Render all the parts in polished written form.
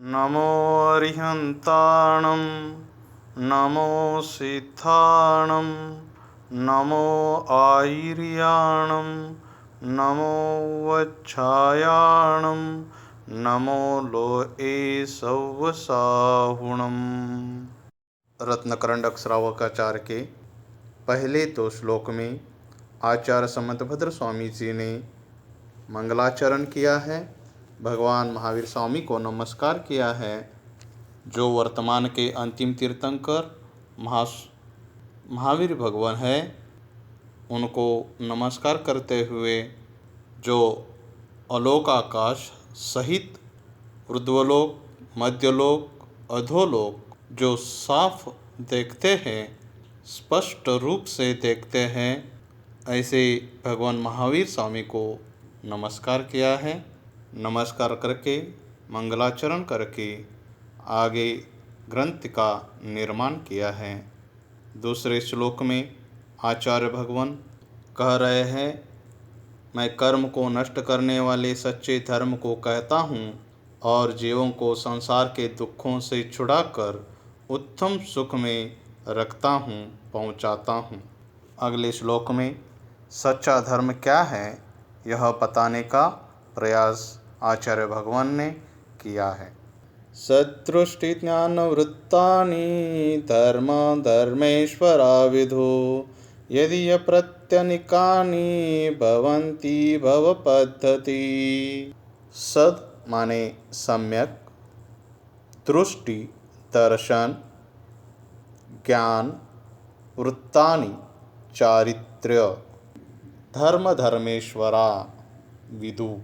नमो अरिहन्ताणं नमो सिद्धाणं नमो आयर्याणं नमो वच्छायाणं नमो लोए सव्वसाहुणम्। रत्नकरंडक श्रावकाचार्य के पहले दो श्लोक में आचार्य समंतभद्र स्वामी जी ने मंगलाचरण किया है, भगवान महावीर स्वामी को नमस्कार किया है, जो वर्तमान के अंतिम तीर्थंकर महावीर भगवान है। उनको नमस्कार करते हुए जो अलोक आकाश सहित ऊर्ध्वलोक, मध्यलोक, अधोलोक जो साफ देखते हैं, स्पष्ट रूप से देखते हैं, ऐसे भगवान महावीर स्वामी को नमस्कार किया है। नमस्कार करके मंगलाचरण करके आगे ग्रंथ का निर्माण किया है। दूसरे श्लोक में आचार्य भगवान कह रहे हैं, मैं कर्म को नष्ट करने वाले सच्चे धर्म को कहता हूँ और जीवों को संसार के दुखों से छुड़ाकर उत्तम सुख में रखता हूँ, पहुँचाता हूँ। अगले श्लोक में सच्चा धर्म क्या है यह बताने का प्रयास आचार्य भगवान ने किया है। सदृष्टि ज्ञान वृत्तानि धर्म धर्मेश्वरा विदु यदि प्रत्यनिकानि भवन्ति भवपद्धति। सद माने सम्यक, दृष्टि दर्शन, ज्ञान, वृत्तानि चारित्र्य, धर्म धर्मेश्वरा विदु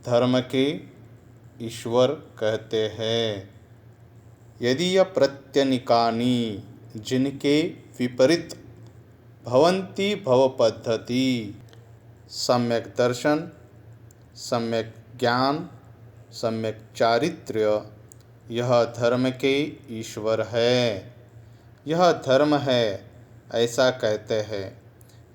धर्म के ईश्वर कहते हैं। यदि प्रत्यनिकानि जिनके विपरीत, भवन्ति भवपद्धति सम्यक दर्शन, सम्यक ज्ञान, सम्यक चारित्र्य, यह धर्म के ईश्वर है, यह धर्म है, ऐसा कहते हैं।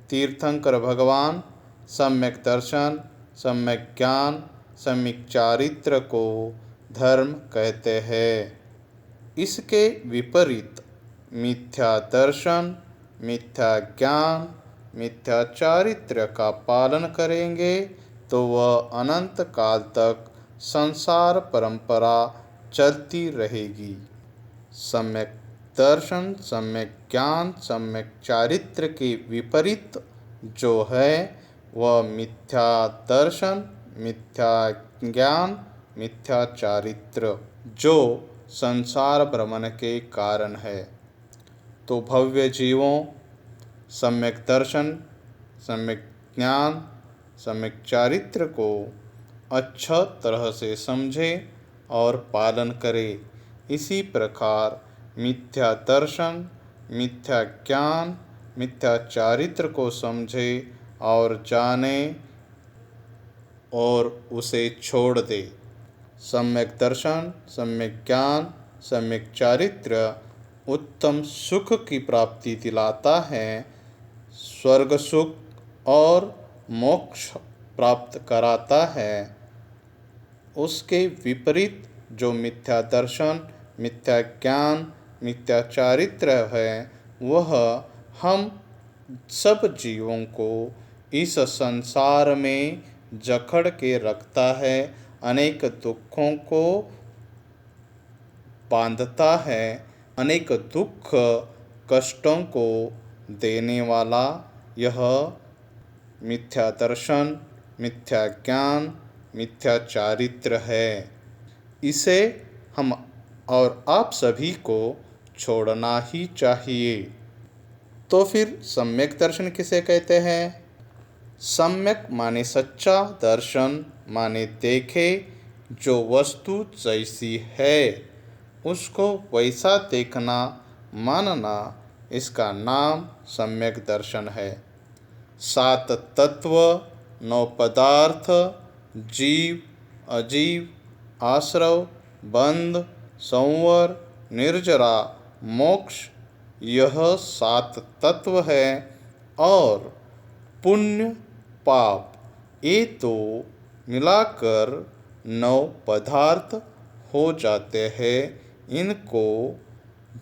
तीर्थंकर भगवान सम्यक दर्शन, सम्यक ज्ञान, सम्यक चारित्र को धर्म कहते हैं। इसके विपरीत मिथ्या दर्शन, मिथ्या ज्ञान, मिथ्या चारित्र का पालन करेंगे तो वह अनंत काल तक संसार परंपरा चलती रहेगी। सम्यक दर्शन, सम्यक ज्ञान, सम्यक चारित्र के विपरीत जो है वह मिथ्या दर्शन, मिथ्या ज्ञान, मिथ्या चारित्र जो संसार भ्रमण के कारण है। तो भव्य जीवों सम्यक दर्शन, सम्यक ज्ञान, सम्यक चारित्र को अच्छा तरह से समझे और पालन करे। इसी प्रकार मिथ्या दर्शन, मिथ्या ज्ञान, मिथ्या चारित्र को समझे और जाने और उसे छोड़ दे। सम्यक दर्शन, सम्यक ज्ञान, सम्यक चारित्र उत्तम सुख की प्राप्ति दिलाता है, स्वर्ग सुख और मोक्ष प्राप्त कराता है। उसके विपरीत जो मिथ्या दर्शन, मिथ्या ज्ञान, मिथ्या चारित्र है, वह हम सब जीवों को इस संसार में जकड़ के रखता है, अनेक दुखों को बांधता है, अनेक दुख कष्टों को देने वाला यह मिथ्या दर्शन, मिथ्या ज्ञान, मिथ्या चारित्र है। इसे हम और आप सभी को छोड़ना ही चाहिए। तो फिर सम्यक दर्शन किसे कहते हैं? सम्यक माने सच्चा, दर्शन माने देखे, जो वस्तु जैसी है उसको वैसा देखना, मानना, इसका नाम सम्यक दर्शन है। 7 तत्व, 9 पदार्थ, जीव, अजीव, आश्रव, बंध, संवर, निर्जरा, मोक्ष, यह 7 तत्व है। और पुण्य पाप ये तो मिलाकर 9 पदार्थ हो जाते हैं। इनको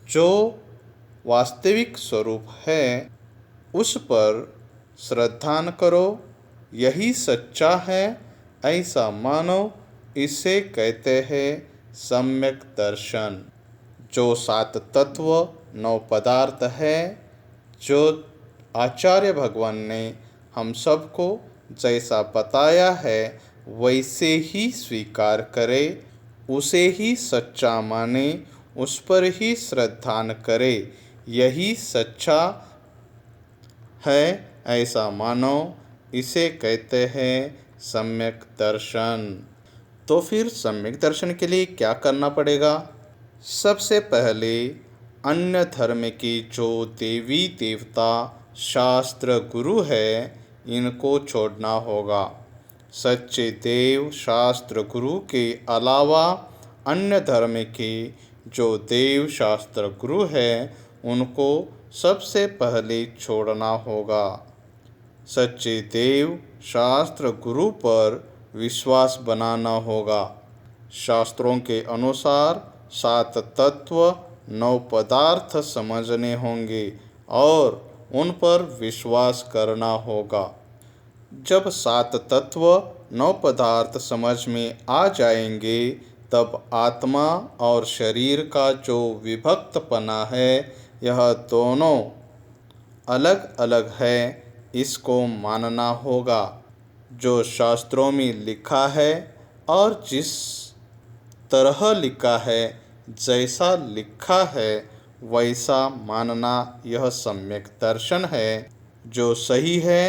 जो वास्तविक स्वरूप है उस पर श्रद्धान करो, यही सच्चा है ऐसा मानो। इसे कहते हैं सम्यक दर्शन। जो सात तत्व नौ पदार्थ है, जो आचार्य भगवान ने हम सबको जैसा बताया है वैसे ही स्वीकार करे, उसे ही सच्चा माने, उस पर ही श्रद्धान करे, यही सच्चा है ऐसा मानो। इसे कहते हैं सम्यक दर्शन। तो फिर सम्यक दर्शन के लिए क्या करना पड़ेगा? सबसे पहले अन्य धर्म के जो देवी देवता शास्त्र गुरु है इनको छोड़ना होगा। सच्चे देव शास्त्र गुरु के अलावा अन्य धर्म के जो देव शास्त्र गुरु है उनको सबसे पहले छोड़ना होगा। सच्चे देव शास्त्र गुरु पर विश्वास बनाना होगा। शास्त्रों के अनुसार सात तत्व नौ पदार्थ समझने होंगे और उन पर विश्वास करना होगा। जब सात तत्व नौ पदार्थ समझ में आ जाएंगे तब आत्मा और शरीर का जो विभक्तपना है यह दोनों अलग अलग है इसको मानना होगा। जो शास्त्रों में लिखा है और जिस तरह लिखा है, जैसा लिखा है वैसा मानना यह सम्यक दर्शन है। जो सही है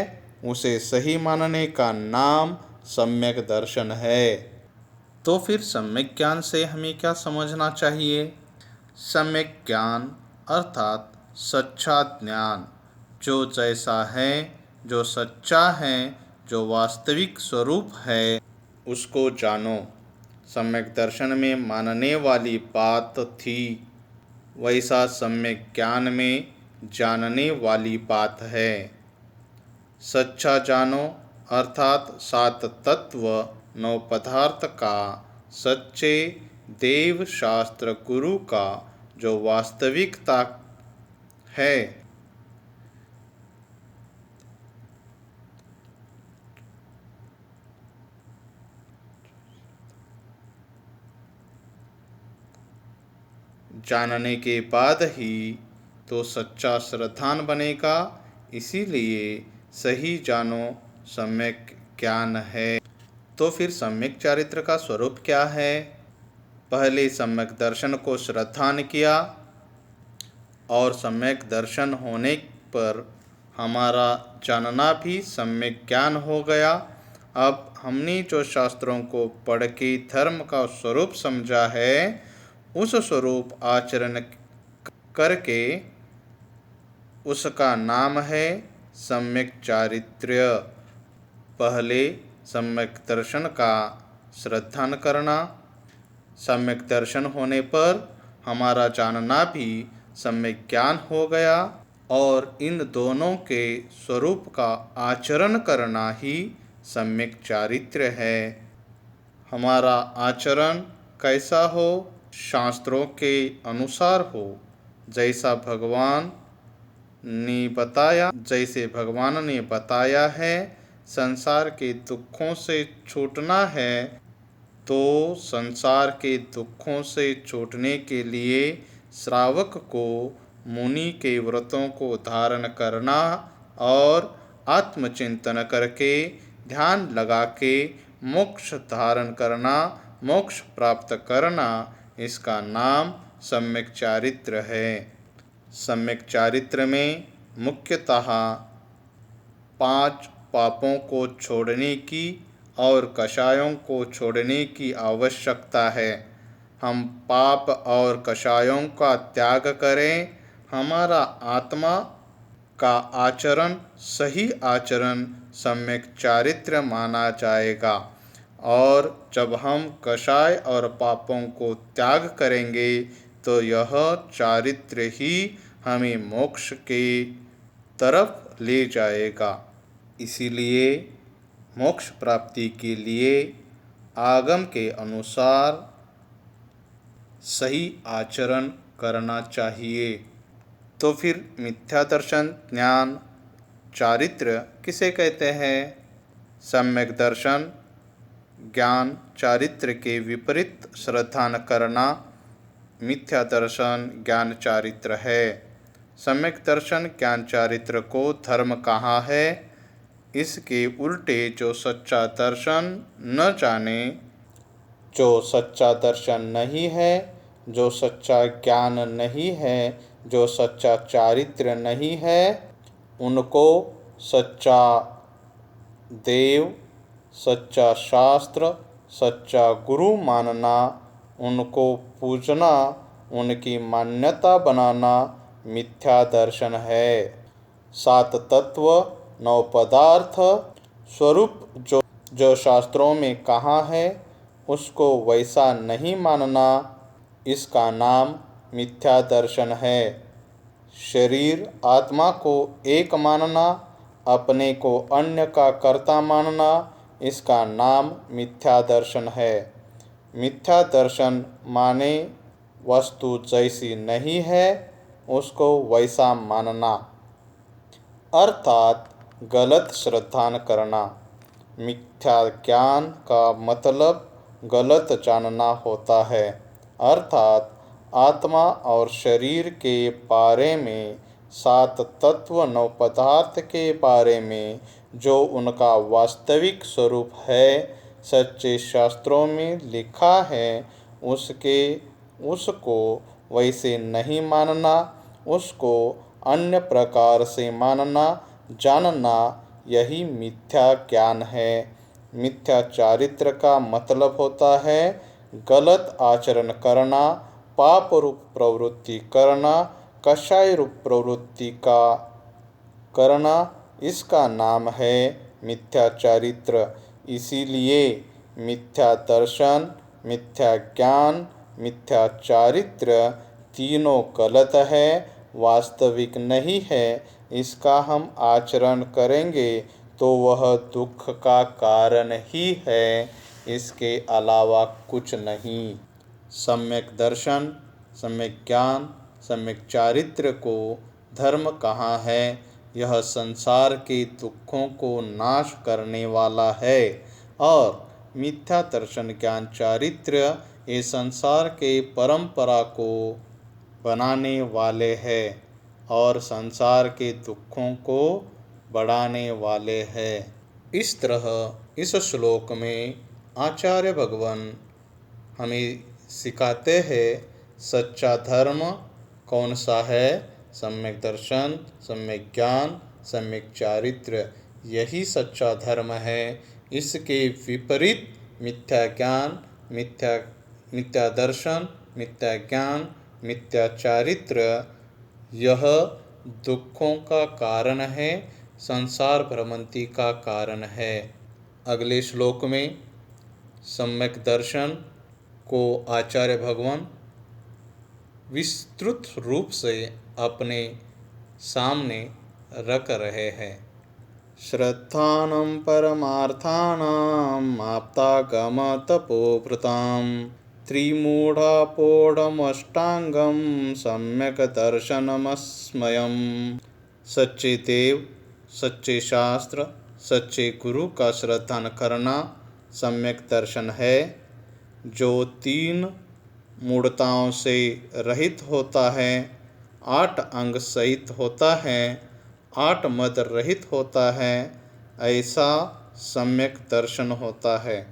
उसे सही मानने का नाम सम्यक दर्शन है। तो फिर सम्यक ज्ञान से हमें क्या समझना चाहिए? सम्यक ज्ञान अर्थात सच्चा ज्ञान, जो जैसा है, जो सच्चा है, जो वास्तविक स्वरूप है उसको जानो। सम्यक दर्शन में मानने वाली बात थी, वैसा सम्यक ज्ञान में जानने वाली बात है। सच्चा जानो अर्थात सात तत्व नौ पदार्थ का सच्चे देव शास्त्र गुरु का जो वास्तविकता है जानने के बाद ही तो सच्चा श्रद्धान बनेगा। इसीलिए सही जानो सम्यक ज्ञान है। तो फिर सम्यक चारित्र का स्वरूप क्या है? पहले सम्यक दर्शन को श्रद्धान किया और सम्यक दर्शन होने पर हमारा जानना भी सम्यक ज्ञान हो गया। अब हमने जो शास्त्रों को पढ़ के धर्म का स्वरूप समझा है उस स्वरूप आचरण करके उसका नाम है सम्यक चारित्र्य। पहले सम्यक दर्शन का श्रद्धान करना, सम्यक दर्शन होने पर हमारा जानना भी सम्यक ज्ञान हो गया और इन दोनों के स्वरूप का आचरण करना ही सम्यक चारित्र्य है। हमारा आचरण कैसा हो? शास्त्रों के अनुसार हो, जैसा भगवान जैसे भगवान ने बताया है। संसार के दुखों से छूटना है तो संसार के दुखों से छूटने के लिए श्रावक को मुनि के व्रतों को धारण करना और आत्मचिंतन करके ध्यान लगा के मोक्ष धारण करना, मोक्ष प्राप्त करना, इसका नाम सम्यक चारित्र है। सम्यक चारित्र में मुख्यतः 5 पापों को छोड़ने की और कषायों को छोड़ने की आवश्यकता है। हम पाप और कषायों का त्याग करें, हमारा आत्मा का आचरण सही आचरण सम्यक चारित्र माना जाएगा। और जब हम कषाय और पापों को त्याग करेंगे तो यह चारित्र ही हमें मोक्ष के तरफ ले जाएगा। इसीलिए मोक्ष प्राप्ति के लिए आगम के अनुसार सही आचरण करना चाहिए। तो फिर मिथ्या दर्शन, ज्ञान, चारित्र किसे कहते हैं? सम्यक दर्शन ज्ञान चारित्र के विपरीत श्रद्धा न करना मिथ्या दर्शन ज्ञान चारित्र है। सम्यक दर्शन ज्ञान चारित्र को धर्म कहा है। इसके उल्टे जो सच्चा दर्शन न जाने, जो सच्चा दर्शन नहीं है, जो सच्चा ज्ञान नहीं है, जो सच्चा चारित्र नहीं है, उनको सच्चा देव, सच्चा शास्त्र, सच्चा गुरु मानना, उनको पूजना, उनकी मान्यता बनाना मिथ्या दर्शन है। सात तत्व, नौ पदार्थ स्वरूप जो शास्त्रों में कहा है उसको वैसा नहीं मानना, इसका नाम मिथ्या दर्शन है। शरीर आत्मा को एक मानना, अपने को अन्य का कर्ता मानना, इसका नाम मिथ्या दर्शन है। मिथ्या दर्शन माने वस्तु जैसी नहीं है उसको वैसा मानना, अर्थात गलत श्रद्धा करना। मिथ्या ज्ञान का मतलब गलत जानना होता है, अर्थात आत्मा और शरीर के बारे में, सात तत्व नौ पदार्थ के बारे में जो उनका वास्तविक स्वरूप है, सच्चे शास्त्रों में लिखा है, उसको वैसे नहीं मानना, उसको अन्य प्रकार से मानना, जानना, यही मिथ्या ज्ञान है। मिथ्या चारित्र का मतलब होता है गलत आचरण करना, पाप रूप प्रवृत्ति करना, कषाय रूप प्रवृत्ति का करना, इसका नाम है मिथ्या चारित्र। इसीलिए मिथ्या दर्शन, मिथ्या ज्ञान, मिथ्या चारित्र तीनों गलत है, वास्तविक नहीं है। इसका हम आचरण करेंगे तो वह दुख का कारण ही है, इसके अलावा कुछ नहीं। सम्यक दर्शन, सम्यक ज्ञान, सम्यक चारित्र को धर्म कहा है। यह संसार के दुखों को नाश करने वाला है और मिथ्या दर्शन ज्ञान चारित्र ये संसार के परंपरा को बनाने वाले हैं और संसार के दुखों को बढ़ाने वाले हैं। इस तरह इस श्लोक में आचार्य भगवान हमें सिखाते हैं सच्चा धर्म कौन सा है। सम्यक दर्शन, सम्यक ज्ञान, सम्यक चारित्र, यही सच्चा धर्म है। इसके विपरीत मिथ्या ज्ञान, मिथ्या दर्शन, मिथ्या ज्ञान, मिथ्या चारित्र, यह दुखों का कारण है, संसार भ्रमंती का कारण है। अगले श्लोक में सम्यक दर्शन को आचार्य भगवान विस्तृत रूप से अपने सामने रख रहे हैं। श्रद्धानं परमार्थानां आप्तागमतपोवृतां त्रिमूढ़ापोढ़मष्टांगं सम्यक दर्शनमस्मयम्। सच्चे देव, सच्चे शास्त्र, सच्चे गुरु का श्रद्धा करना सम्यक दर्शन है, जो तीन मूढ़ताओं से रहित होता है, 8 अंग सहित होता है, 8 मद रहित होता है, ऐसा सम्यक दर्शन होता है।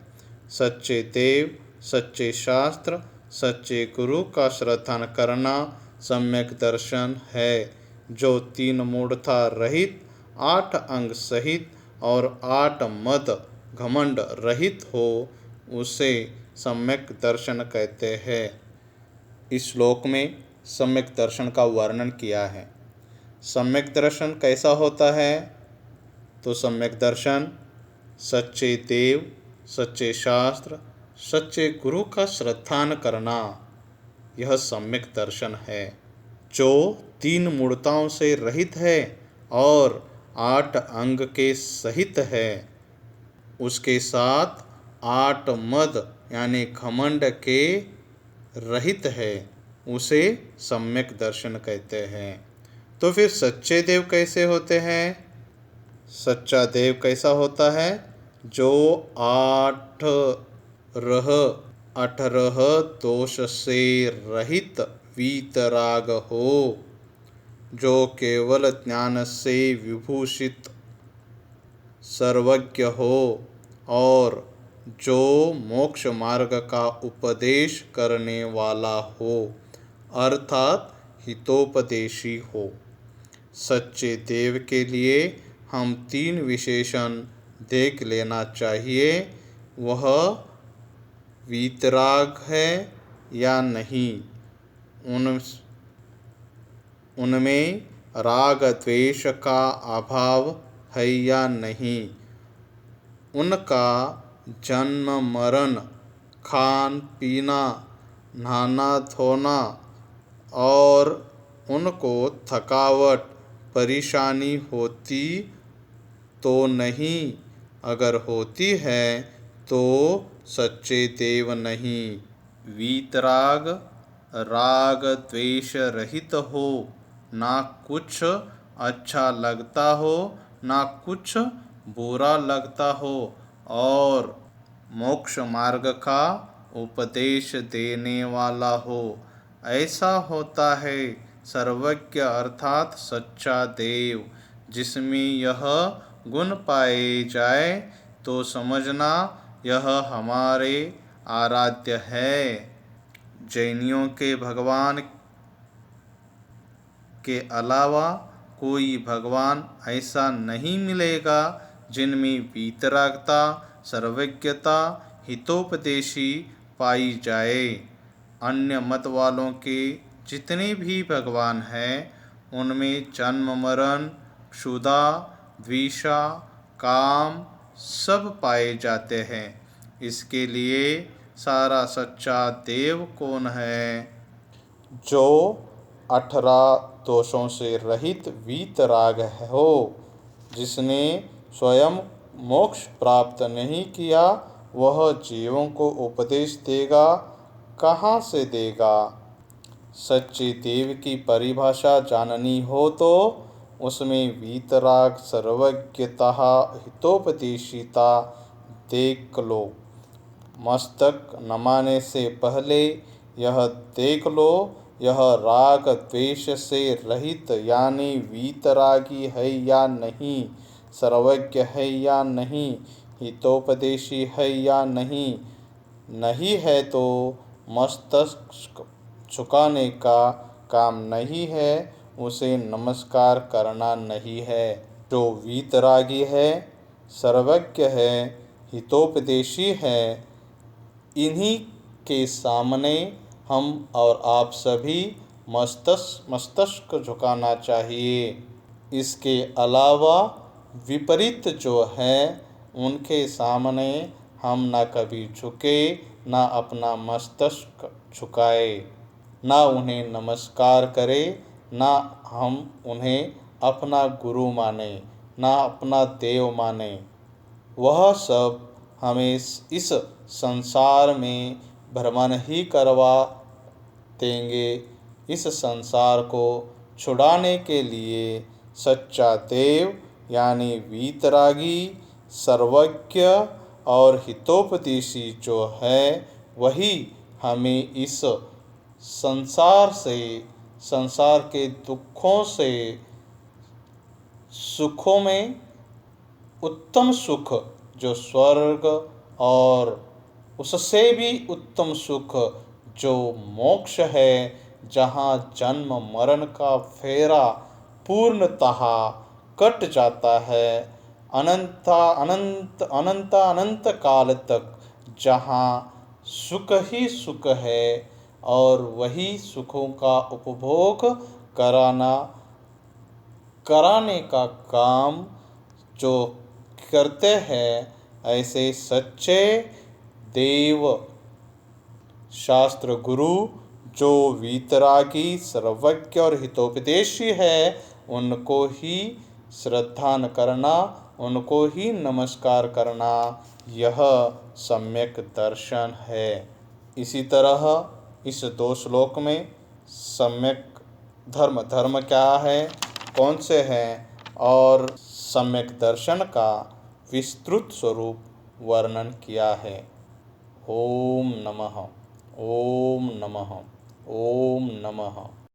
सच्चे देव, सच्चे शास्त्र, सच्चे गुरु का श्रद्धा करना सम्यक दर्शन है, जो 3 मूढ़ता रहित, 8 अंग सहित और 8 मद घमंड रहित हो, उसे सम्यक दर्शन कहते हैं। इस श्लोक में सम्यक दर्शन का वर्णन किया है। सम्यक दर्शन कैसा होता है? तो सम्यक दर्शन सच्चे देव, सच्चे शास्त्र, सच्चे गुरु का श्रद्धान करना, यह सम्यक दर्शन है, जो 3 मूढ़ताओं से रहित है और 8 अंग के सहित है। उसके साथ 8 मद यानी घमंड के रहित है उसे सम्यक दर्शन कहते हैं। तो फिर सच्चे देव कैसे होते हैं? सच्चा देव कैसा होता है? जो 18 दोष से रहित वीतराग हो, जो केवल ज्ञान से विभूषित सर्वज्ञ हो और जो मोक्ष मार्ग का उपदेश करने वाला हो, अर्थात हितोपदेशी हो। सच्चे देव के लिए हम 3 विशेषण देख लेना चाहिए। वह वीतराग है या नहीं, उनमें राग द्वेष का अभाव है या नहीं, उनका जन्म मरण, खान पीना, नहाना धोना और उनको थकावट परेशानी होती तो नहीं। अगर होती है तो सच्चे देव नहीं। वीतराग राग द्वेष रहित हो, ना कुछ अच्छा लगता हो ना कुछ बुरा लगता हो और मोक्ष मार्ग का उपदेश देने वाला हो, ऐसा होता है सर्वज्ञ अर्थात सच्चा देव। जिसमें यह गुण पाए जाए तो समझना यह हमारे आराध्य है। जैनियों के भगवान के अलावा कोई भगवान ऐसा नहीं मिलेगा जिनमें वीतरागता, सर्वज्ञता, हितोपदेशी पाई जाए। अन्य मत वालों के जितने भी भगवान हैं उनमें जन्म मरण, क्षुधा, द्वेषा, काम सब पाए जाते हैं। इसके लिए सारा सच्चा देव कौन है? जो 18 दोषों से रहित वीतराग हो, जिसने स्वयं मोक्ष प्राप्त नहीं किया, वह जीवों को उपदेश देगा कहाँ से देगा? सच्चे देव की परिभाषा जाननी हो तो उसमें वीतराग, सर्वज्ञता, हितोपदेशिता देख लो। मस्तक नमाने से पहले यह देख लो, यह राग द्वेष से रहित यानी वीतरागी है या नहीं, सर्वज्ञ है या नहीं, हितोपदेशी है या नहीं। नहीं है तो मस्तक झुकाने का काम नहीं है, उसे नमस्कार करना नहीं है। जो वीतरागी है, सर्वज्ञ है, हितोपदेशी है, इन्हीं के सामने हम और आप सभी मस्तक झुकाना चाहिए। इसके अलावा विपरीत जो है उनके सामने हम ना कभी झुके, ना अपना मस्तक झुकाए, ना उन्हें नमस्कार करें, ना हम उन्हें अपना गुरु माने, ना अपना देव माने। वह सब हमें इस संसार में भ्रमण ही करवा देंगे। इस संसार को छुड़ाने के लिए सच्चा देव यानी वीतरागी, सर्वज्ञ और हितोपदेशी जो है, वही हमें इस संसार से, संसार के दुखों से सुखों में उत्तम सुख जो स्वर्ग और उससे भी उत्तम सुख जो मोक्ष है, जहाँ जन्म मरण का फेरा पूर्णतः कट जाता है, अनंत काल तक जहाँ सुख ही सुख है और वही सुखों का उपभोग कराने का काम जो करते हैं, ऐसे सच्चे देव शास्त्र गुरु जो वीतरागी, सर्वज्ञ और हितोपदेशी है, उनको ही श्रद्धा करना, उनको ही नमस्कार करना, यह सम्यक दर्शन है। इसी तरह इस 2 श्लोक में सम्यक धर्म क्या है, कौन से हैं और सम्यक दर्शन का विस्तृत स्वरूप वर्णन किया है। ओम नमः, ओम नमः, ओम नमः।